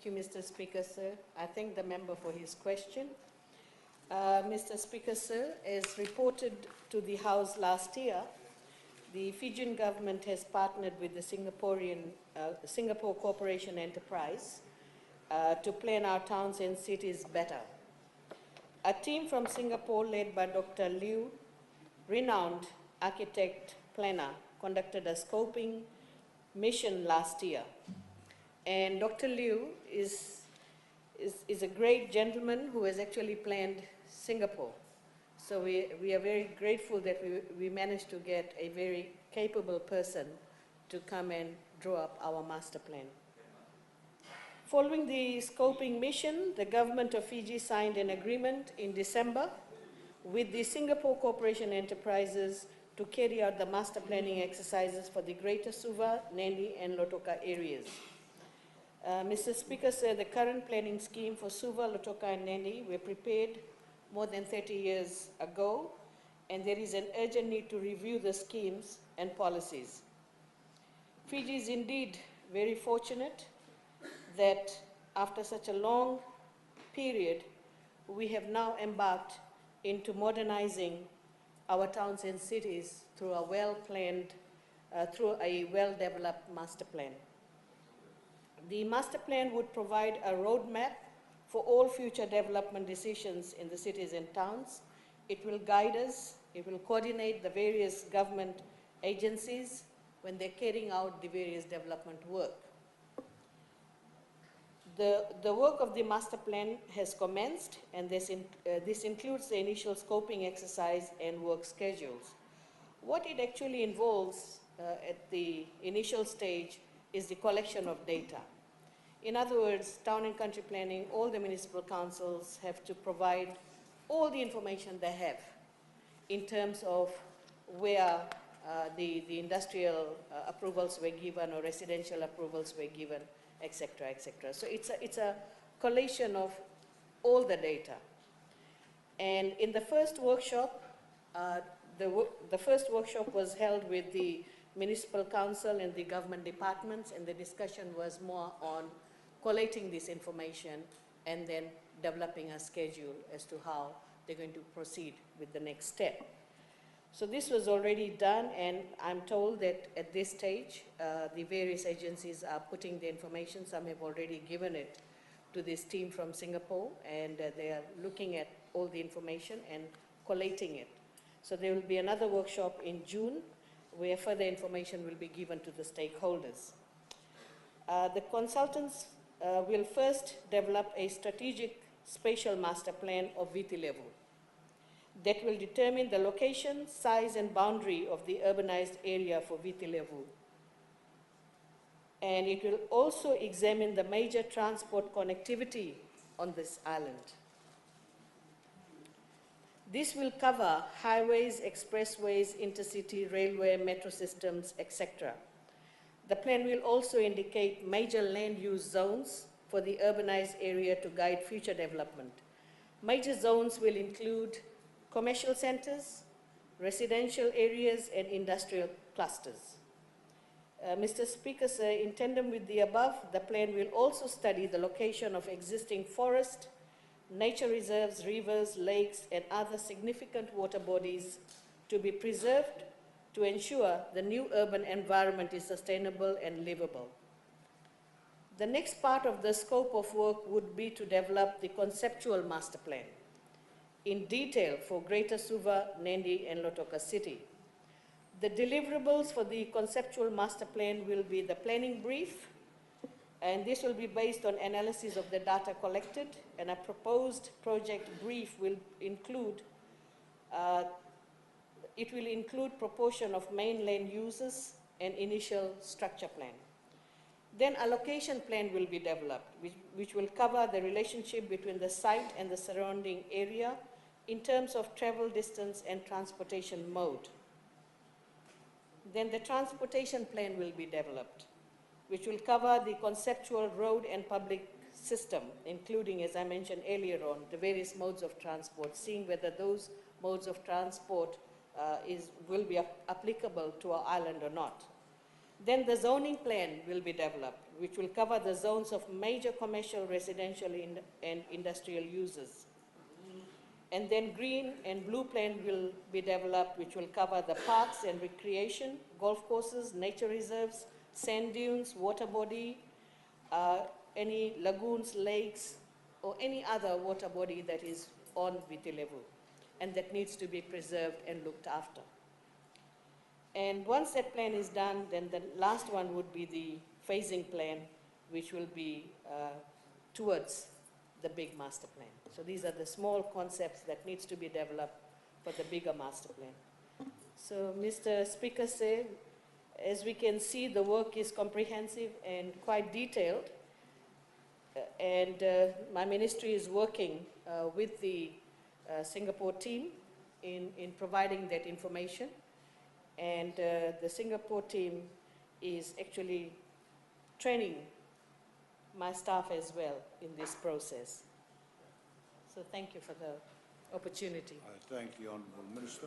Thank you, Mr. Speaker, sir. I thank the member for his question. Mr. Speaker, sir, as reported to the House last year, the Fijian government has partnered with the Singapore Corporation Enterprise to plan our towns and cities better. A team from Singapore led by Dr. Liu, renowned architect planner, conducted a scoping mission last year. And Dr. Liu is a great gentleman who has actually planned Singapore. So we are very grateful that we managed to get a very capable person to come and draw up our master plan. Following the scoping mission, the government of Fiji signed an agreement in December with the Singapore Corporation Enterprises to carry out the master planning exercises for the Greater Suva, Nadi and Lautoka areas. Mr. Speaker, sir, the current planning scheme for Suva, Lautoka and Nadi were prepared more than 30 years ago, and there is an urgent need to review the schemes and policies. Fiji is indeed very fortunate that after such a long period, we have now embarked into modernizing our towns and cities through a well-planned, through a well-developed master plan. The master plan would provide a roadmap for all future development decisions in the cities and towns. It will guide us, it will coordinate the various government agencies when they're carrying out the various development work. The work of the master plan has commenced, and this includes the initial scoping exercise and work schedules. What it actually involves at the initial stage is the collection of data. In other words, town and country planning, all the municipal councils have to provide all the information they have in terms of where the industrial approvals were given or residential approvals were given, etc., etc. So it's a collation of all the data. And in the first workshop, the first workshop was held with the municipal council and the government departments, and the discussion was more on collating this information and then developing a schedule as to how they're going to proceed with the next step. So this was already done, and I'm told that at this stage, the various agencies are putting the information. Some have already given it to this team from Singapore, and they are looking at all the information and collating it. So there will be another workshop in June where further information will be given to the stakeholders. The consultants will first develop a strategic spatial master plan of VT level that will determine the location, size, and boundary of the urbanized area for VT level. And it will also examine the major transport connectivity on this island. This will cover highways, expressways, intercity, railway, metro systems, etc. The plan will also indicate major land use zones for the urbanized area to guide future development. Major zones will include commercial centers, residential areas, and industrial clusters. Mr. Speaker, sir, in tandem with the above, the plan will also study the location of existing forest, nature reserves, rivers, lakes, and other significant water bodies to be preserved to ensure the new urban environment is sustainable and livable. The next part of the scope of work would be to develop the conceptual master plan in detail for Greater Suva, Nadi and Lautoka City. The deliverables for the conceptual master plan will be the planning brief, and this will be based on analysis of the data collected, and a proposed project brief will include proportion of main land uses and initial structure plan. Then allocation plan will be developed, which will cover the relationship between the site and the surrounding area in terms of travel distance and transportation mode. Then the transportation plan will be developed, which will cover the conceptual road and public system, including, as I mentioned earlier on, the various modes of transport, seeing whether those modes of transport will be applicable to our island or not. Then the zoning plan will be developed, which will cover the zones of major commercial, residential, and industrial users. And then green and blue plan will be developed, which will cover the parks and recreation, golf courses, nature reserves, sand dunes, water body, any lagoons, lakes, or any other water body that is on Viti level and that needs to be preserved and looked after. And once that plan is done, then the last one would be the phasing plan, which will be towards the big master plan. So these are the small concepts that needs to be developed for the bigger master plan. So Mr. Speaker said, as we can see, the work is comprehensive and quite detailed. And my ministry is working with the Singapore team in providing that information. And the Singapore team is actually training my staff as well in this process. So thank you for the opportunity. I thank the Honourable Minister.